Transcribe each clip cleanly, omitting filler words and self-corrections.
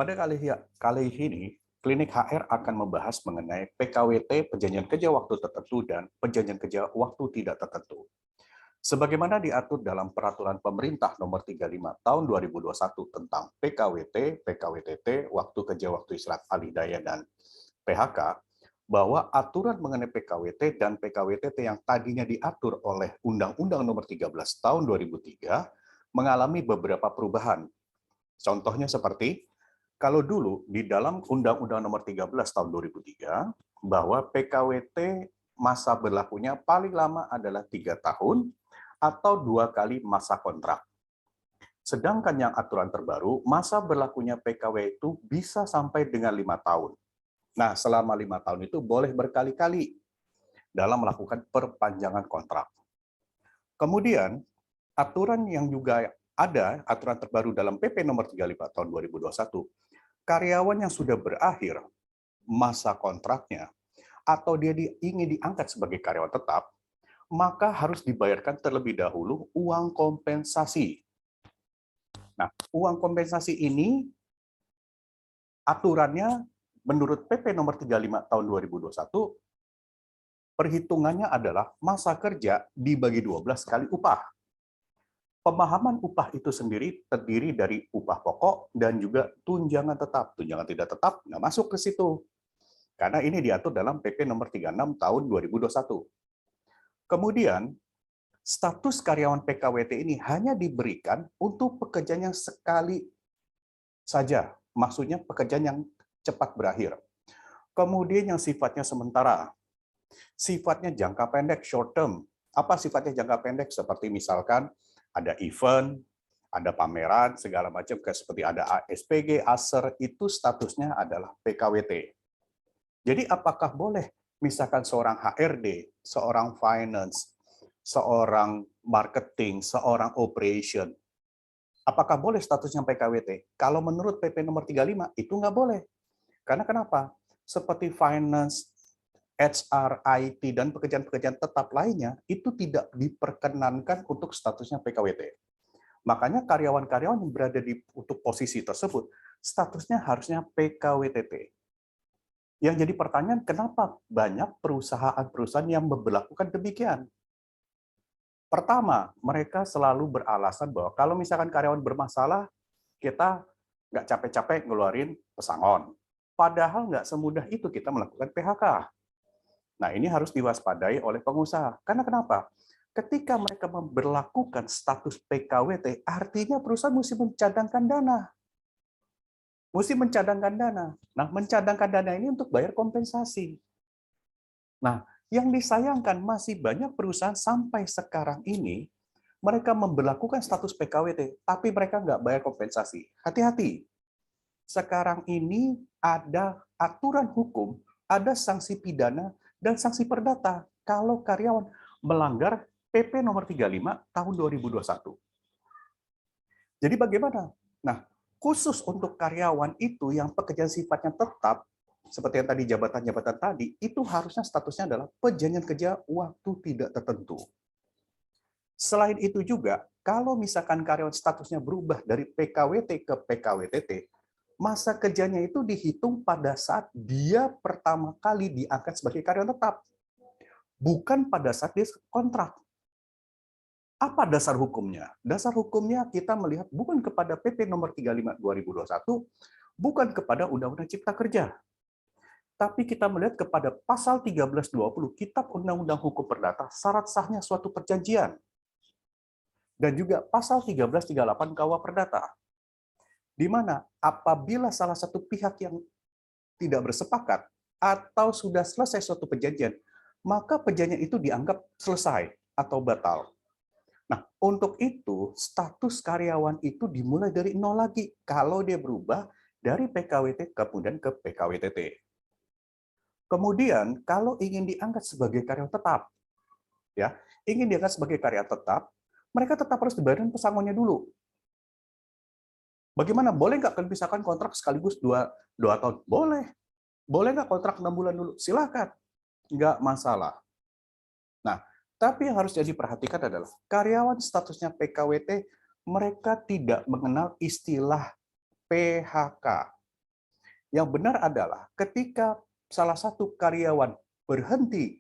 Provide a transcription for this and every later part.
Pada kali ini, Klinik HR akan membahas mengenai PKWT, perjanjian kerja waktu tertentu, dan perjanjian kerja waktu tidak tertentu. Sebagaimana diatur dalam Peraturan Pemerintah Nomor 35 Tahun 2021 tentang PKWT, PKWTT, waktu kerja waktu istirahat alih daya, dan PHK, bahwa aturan mengenai PKWT dan PKWTT yang tadinya diatur oleh Undang-Undang Nomor 13 Tahun 2003 mengalami beberapa perubahan. Contohnya seperti kalau dulu di dalam Undang-Undang Nomor 13 Tahun 2003 bahwa PKWT masa berlakunya paling lama adalah 3 tahun atau 2 kali masa kontrak. Sedangkan yang aturan terbaru, masa berlakunya PKW itu bisa sampai dengan 5 tahun. Nah, selama 5 tahun itu boleh berkali-kali dalam melakukan perpanjangan kontrak. Kemudian, aturan yang juga ada, aturan terbaru dalam PP nomor 35 tahun 2021, karyawan yang sudah berakhir masa kontraknya atau dia ingin diangkat sebagai karyawan tetap, maka harus dibayarkan terlebih dahulu uang kompensasi. Nah, uang kompensasi ini aturannya menurut PP nomor 35 tahun 2021, perhitungannya adalah masa kerja dibagi 12 kali upah. Pemahaman upah itu sendiri terdiri dari upah pokok dan juga tunjangan tetap. Tunjangan tidak tetap nggak masuk ke situ. Karena ini diatur dalam PP nomor 36 tahun 2021. Kemudian, status karyawan PKWT ini hanya diberikan untuk pekerjaan yang sekali saja. Maksudnya pekerjaan yang cepat berakhir. Kemudian yang sifatnya sementara. Sifatnya jangka pendek, short term. Apa sifatnya jangka pendek? Seperti misalkan ada event, ada pameran, segala macam, seperti ada SPG, ASER, itu statusnya adalah PKWT. Jadi apakah boleh misalkan seorang HRD, seorang finance, seorang marketing, seorang operation, apakah boleh statusnya PKWT? Kalau menurut PP nomor 35, itu nggak boleh. Karena kenapa? Seperti finance, HR, IT, dan pekerjaan-pekerjaan tetap lainnya, itu tidak diperkenankan untuk statusnya PKWT. Makanya karyawan-karyawan yang berada untuk posisi tersebut, statusnya harusnya PKWTT. Yang jadi pertanyaan, kenapa banyak perusahaan-perusahaan yang memberlakukan demikian? Pertama, mereka selalu beralasan bahwa kalau misalkan karyawan bermasalah, kita nggak capek-capek ngeluarin pesangon. Padahal nggak semudah itu kita melakukan PHK. Nah, ini harus diwaspadai oleh pengusaha. Karena kenapa? Ketika mereka memberlakukan status PKWT, artinya perusahaan mesti mencadangkan dana. Mesti mencadangkan dana. Nah, mencadangkan dana ini untuk bayar kompensasi. Nah, yang disayangkan masih banyak perusahaan sampai sekarang ini, mereka memberlakukan status PKWT, tapi mereka nggak bayar kompensasi. Hati-hati. Sekarang ini ada aturan hukum, ada sanksi pidana, dan sanksi perdata kalau karyawan melanggar PP nomor 35 tahun 2021. Jadi bagaimana? Nah, khusus untuk karyawan itu yang pekerjaan sifatnya tetap, seperti yang tadi jabatan-jabatan tadi, itu harusnya statusnya adalah perjanjian kerja waktu tidak tertentu. Selain itu juga, kalau misalkan karyawan statusnya berubah dari PKWT ke PKWTT, masa kerjanya itu dihitung pada saat dia pertama kali diangkat sebagai karyawan tetap, bukan pada saat dia kontrak. Apa dasar hukumnya? Dasar hukumnya kita melihat bukan kepada PP nomor 35 2021, bukan kepada Undang-Undang Cipta Kerja, tapi kita melihat kepada pasal 1320 Kitab Undang-Undang Hukum Perdata, syarat sahnya suatu perjanjian. Dan juga pasal 1338 KUH Perdata, di mana apabila salah satu pihak yang tidak bersepakat atau sudah selesai suatu perjanjian, maka perjanjian itu dianggap selesai atau batal. Nah, untuk itu status karyawan itu dimulai dari nol lagi kalau dia berubah dari PKWT kemudian ke PKWTT. Kemudian kalau ingin diangkat sebagai karyawan tetap, ya, ingin diangkat sebagai karyawan tetap, mereka tetap harus dibayar pesangonnya dulu. Bagaimana? Boleh nggak kalau misalkan kontrak sekaligus 2 tahun? Boleh. Boleh nggak kontrak 6 bulan dulu? Silakan. Nggak masalah. Nah, tapi yang harus jadi perhatikan adalah karyawan statusnya PKWT, mereka tidak mengenal istilah PHK. Yang benar adalah ketika salah satu karyawan berhenti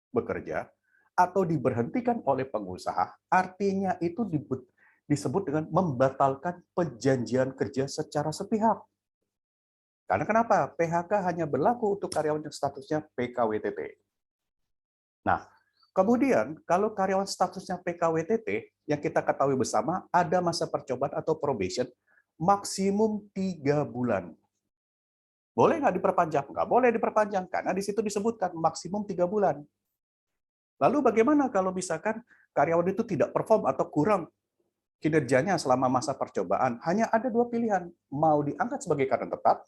bekerja atau diberhentikan oleh pengusaha, artinya itu disebut dengan membatalkan perjanjian kerja secara sepihak. Karena kenapa? PHK hanya berlaku untuk karyawan yang statusnya PKWTT. Nah, kemudian kalau karyawan statusnya PKWTT, yang kita ketahui bersama, ada masa percobaan atau probation maksimum 3 bulan. Boleh nggak diperpanjang? Nggak boleh diperpanjang, karena di situ disebutkan maksimum 3 bulan. Lalu bagaimana kalau misalkan karyawan itu tidak perform atau kurang kinerjanya selama masa percobaan? Hanya ada 2 pilihan, mau diangkat sebagai karyawan tetap,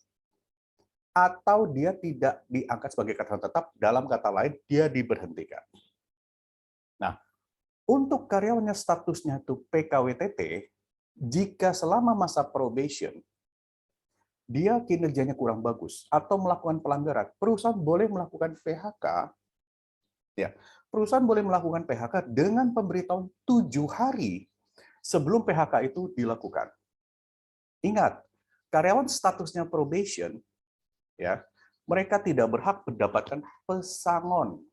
atau dia tidak diangkat sebagai karyawan tetap, dalam kata lain, dia diberhentikan. Nah, untuk karyawan yang statusnya itu PKWTT, jika selama masa probation, dia kinerjanya kurang bagus, atau melakukan pelanggaran, perusahaan boleh melakukan PHK, ya, perusahaan boleh melakukan PHK dengan pemberitahuan 7 hari sebelum PHK itu dilakukan. Ingat, karyawan statusnya probation, ya, mereka tidak berhak mendapatkan pesangon.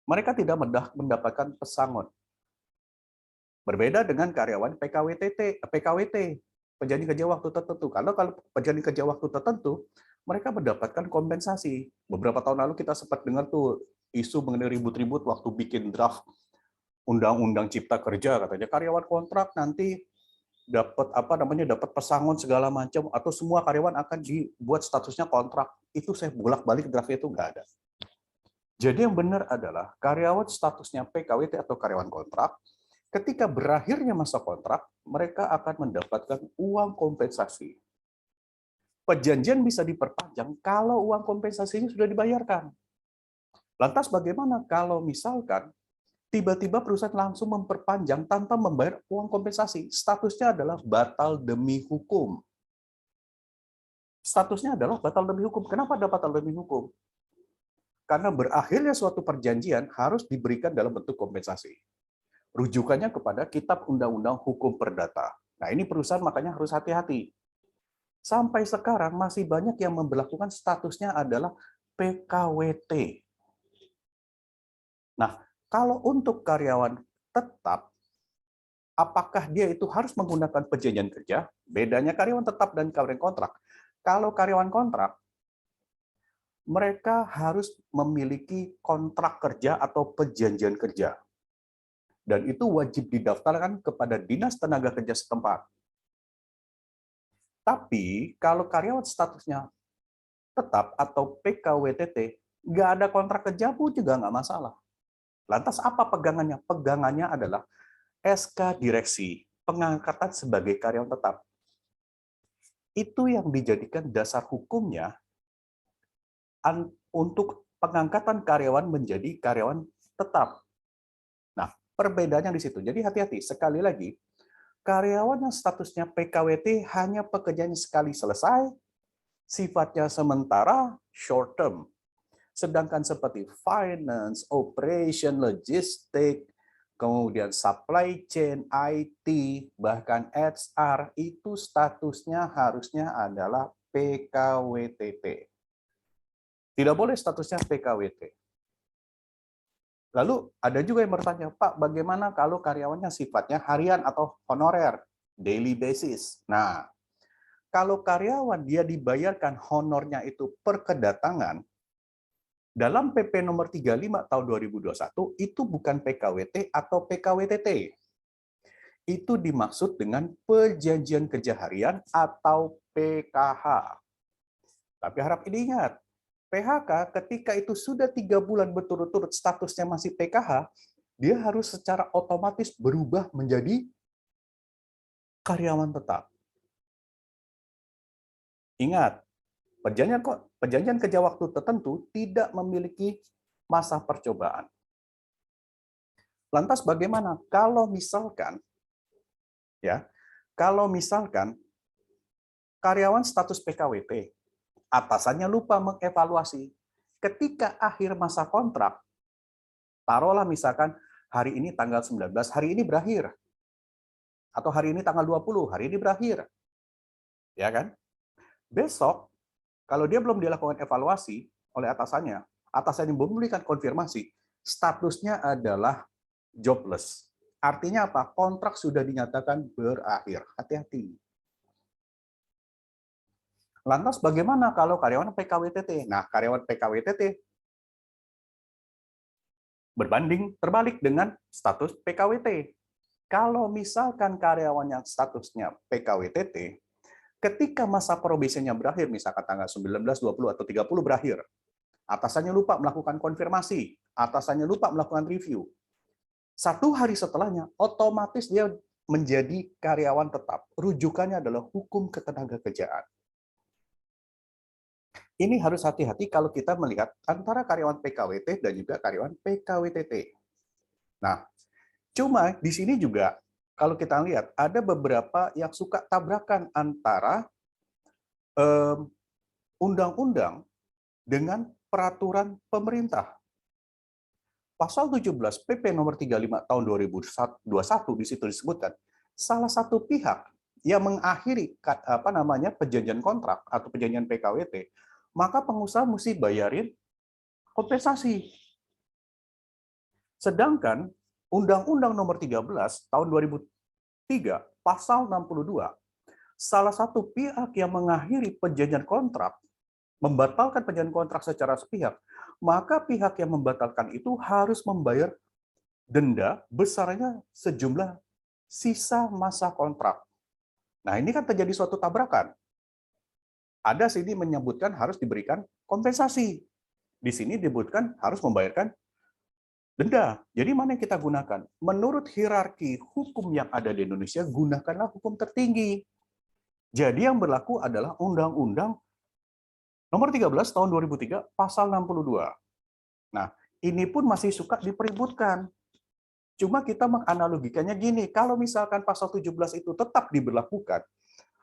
Mereka tidak mendapatkan pesangon. Berbeda dengan karyawan PKWT, perjanjian kerja waktu tertentu. Kalau perjanjian kerja waktu tertentu, mereka mendapatkan kompensasi. Beberapa tahun lalu kita sempat dengar tuh isu mengenai ribut-ribut waktu bikin draft undang-undang cipta kerja, katanya karyawan kontrak nanti dapat pesangon segala macam, atau semua karyawan akan dibuat statusnya kontrak. Itu saya bolak-balik draftnya itu nggak ada. Jadi yang benar adalah karyawan statusnya PKWT atau karyawan kontrak, ketika berakhirnya masa kontrak, mereka akan mendapatkan uang kompensasi. Perjanjian bisa diperpanjang kalau uang kompensasinya sudah dibayarkan. Lantas bagaimana kalau misalkan tiba-tiba perusahaan langsung memperpanjang tanpa membayar uang kompensasi? Statusnya adalah batal demi hukum. Statusnya adalah batal demi hukum. Kenapa ada batal demi hukum? Karena berakhirnya suatu perjanjian harus diberikan dalam bentuk kompensasi. Rujukannya kepada Kitab Undang-Undang Hukum Perdata. Nah, ini perusahaan makanya harus hati-hati. Sampai sekarang masih banyak yang memberlakukan statusnya adalah PKWT. Nah, kalau untuk karyawan tetap, apakah dia itu harus menggunakan perjanjian kerja? Bedanya karyawan tetap dan karyawan kontrak. Kalau karyawan kontrak, mereka harus memiliki kontrak kerja atau perjanjian kerja. Dan itu wajib didaftarkan kepada Dinas Tenaga Kerja setempat. Tapi kalau karyawan statusnya tetap atau PKWTT, nggak ada kontrak kerja pun juga nggak masalah. Lantas apa pegangannya? Pegangannya adalah SK Direksi, pengangkatan sebagai karyawan tetap. Itu yang dijadikan dasar hukumnya untuk pengangkatan karyawan menjadi karyawan tetap. Nah, perbedaannya di situ. Jadi hati-hati, sekali lagi, karyawan yang statusnya PKWT hanya pekerjaannya sekali selesai, sifatnya sementara, short term. Sedangkan seperti finance, operation, logistik, kemudian supply chain, IT, bahkan HR, itu statusnya harusnya adalah PKWTT. Tidak boleh statusnya PKWT. Lalu ada juga yang bertanya, Pak, bagaimana kalau karyawannya sifatnya harian atau honorer, daily basis? Nah, kalau karyawan dia dibayarkan honornya itu per kedatangan, dalam PP nomor 35 tahun 2021, itu bukan PKWT atau PKWTT. Itu dimaksud dengan perjanjian kerja harian atau PKH. Tapi harap diingat, PHK ketika itu sudah 3 bulan berturut-turut statusnya masih PKH, dia harus secara otomatis berubah menjadi karyawan tetap. Ingat, perjanjian kerja waktu tertentu tidak memiliki masa percobaan. Lantas bagaimana kalau misalkan karyawan status PKWT, atasannya lupa mengevaluasi ketika akhir masa kontrak, taruhlah misalkan hari ini tanggal 19, hari ini berakhir. Atau hari ini tanggal 20, hari ini berakhir. Ya kan? Besok Kalau dia belum dilakukan evaluasi oleh atasannya, atasannya memberikan konfirmasi, statusnya adalah jobless. Artinya apa? Kontrak sudah dinyatakan berakhir. Hati-hati. Lantas bagaimana kalau karyawan PKWTT? Nah, karyawan PKWTT berbanding terbalik dengan status PKWT. Kalau misalkan karyawan yang statusnya PKWTT, ketika masa probationnya berakhir, misalkan tanggal 19, 20, atau 30 berakhir, atasannya lupa melakukan konfirmasi, atasannya lupa melakukan review. 1 hari setelahnya, otomatis dia menjadi karyawan tetap. Rujukannya adalah hukum ketenagakerjaan. Ini harus hati-hati kalau kita melihat antara karyawan PKWT dan juga karyawan PKWTT. Nah, cuma di sini juga kalau kita lihat ada beberapa yang suka tabrakan antara undang-undang dengan peraturan pemerintah. Pasal 17 PP nomor 35 tahun 2021 di situ disebutkan salah satu pihak yang mengakhiri perjanjian kontrak atau perjanjian PKWT, maka pengusaha mesti bayarin kompensasi. Sedangkan Undang-Undang nomor 13 tahun 2003 pasal 62, salah satu pihak yang mengakhiri perjanjian kontrak, membatalkan perjanjian kontrak secara sepihak, maka pihak yang membatalkan itu harus membayar denda besarnya sejumlah sisa masa kontrak. Nah, ini kan terjadi suatu tabrakan. Ada sini menyebutkan harus diberikan kompensasi. Di sini disebutkan harus membayarkan denda. Jadi mana yang kita gunakan? Menurut hierarki hukum yang ada di Indonesia, gunakanlah hukum tertinggi. Jadi yang berlaku adalah Undang-Undang nomor 13 tahun 2003 pasal 62. Nah, ini pun masih suka dipeributkan. Cuma kita menganalogikannya gini, kalau misalkan pasal 17 itu tetap diberlakukan,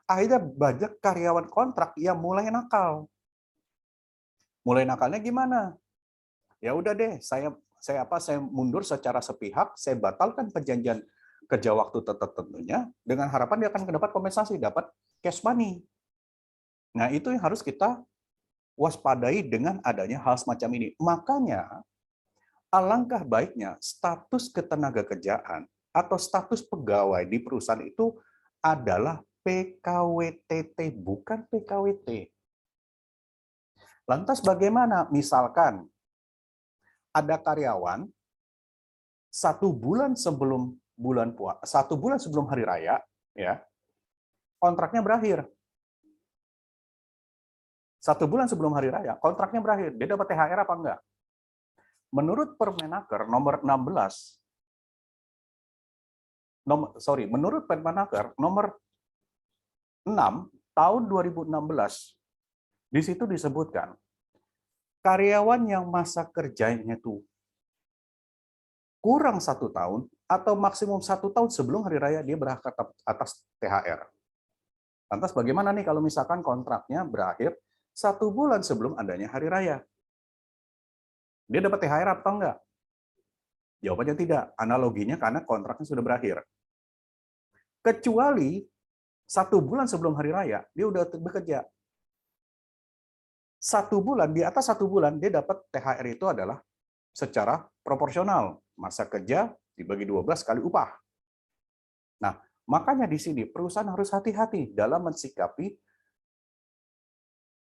akhirnya banyak karyawan kontrak yang mulai nakal. Mulai nakalnya gimana? Ya udah deh, saya mundur secara sepihak, saya batalkan perjanjian kerja waktu tertentunya dengan harapan dia akan mendapat kompensasi, dapat cash money. Nah, itu yang harus kita waspadai dengan adanya hal semacam ini. Makanya alangkah baiknya status ketenagakerjaan atau status pegawai di perusahaan itu adalah PKWTT, bukan PKWT. Lantas bagaimana? Misalkan ada karyawan 1 bulan sebelum hari raya, ya kontraknya berakhir. 1 bulan sebelum hari raya, kontraknya berakhir. Dia dapat THR apa enggak? Menurut Permenaker nomor 16, menurut Permenaker nomor 6 tahun 2016, di situ disebutkan karyawan yang masa kerjanya itu kurang 1 tahun atau maksimum 1 tahun sebelum hari raya dia berhak atas THR. Lantas bagaimana nih kalau misalkan kontraknya berakhir 1 bulan sebelum adanya hari raya? Dia dapat THR atau enggak? Jawabannya tidak. Analoginya karena kontraknya sudah berakhir. Kecuali 1 bulan sebelum hari raya, dia udah bekerja. 1 bulan, di atas 1 bulan, dia dapat THR itu adalah secara proporsional. Masa kerja dibagi 12 kali upah. Nah, makanya di sini perusahaan harus hati-hati dalam mensikapi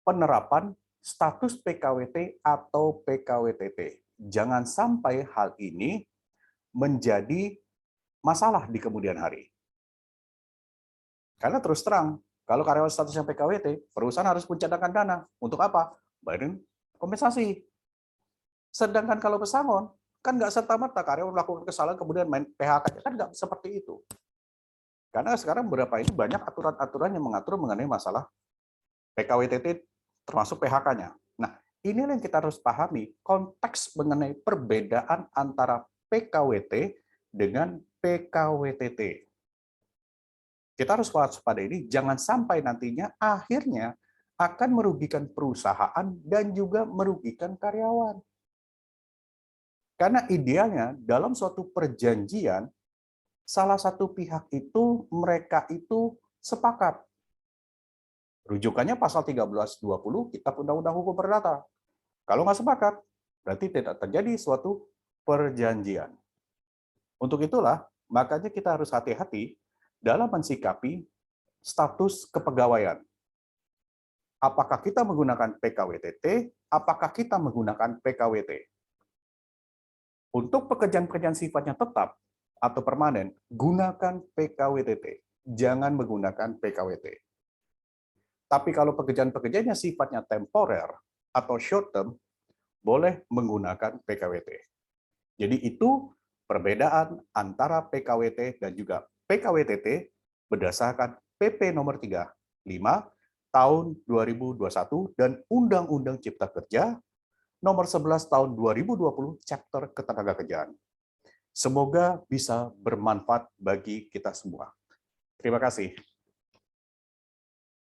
penerapan status PKWT atau PKWTT. Jangan sampai hal ini menjadi masalah di kemudian hari. Karena terus terang, kalau karyawan statusnya PKWT, perusahaan harus mencatatkan dana. Untuk apa? Bayarin kompensasi. Sedangkan kalau pesangon, kan nggak serta-merta karyawan melakukan kesalahan kemudian main PHK, kan nggak seperti itu. Karena sekarang beberapa ini banyak aturan-aturan yang mengatur mengenai masalah PKWTT termasuk PHK-nya. Nah, inilah yang kita harus pahami, konteks mengenai perbedaan antara PKWT dengan PKWTT. Kita harus waspada ini, jangan sampai nantinya akhirnya akan merugikan perusahaan dan juga merugikan karyawan. Karena idealnya dalam suatu perjanjian, salah satu pihak itu mereka itu sepakat Rujukannya pasal 1320 Kitab Undang-Undang Hukum Perdata. Kalau nggak sepakat, berarti tidak terjadi suatu perjanjian. Untuk itulah, makanya kita harus hati-hati dalam mensikapi status kepegawaian. Apakah kita menggunakan PKWTT, apakah kita menggunakan PKWT. Untuk pekerjaan-pekerjaan sifatnya tetap atau permanen, gunakan PKWTT. Jangan menggunakan PKWT. Tapi kalau pekerjaan-pekerjaannya sifatnya temporer atau short term, boleh menggunakan PKWT. Jadi itu perbedaan antara PKWT dan juga PKWTT berdasarkan PP nomor 35 tahun 2021 dan Undang-Undang Cipta Kerja nomor 11 tahun 2020 Chapter Ketenagakerjaan. Semoga bisa bermanfaat bagi kita semua. Terima kasih.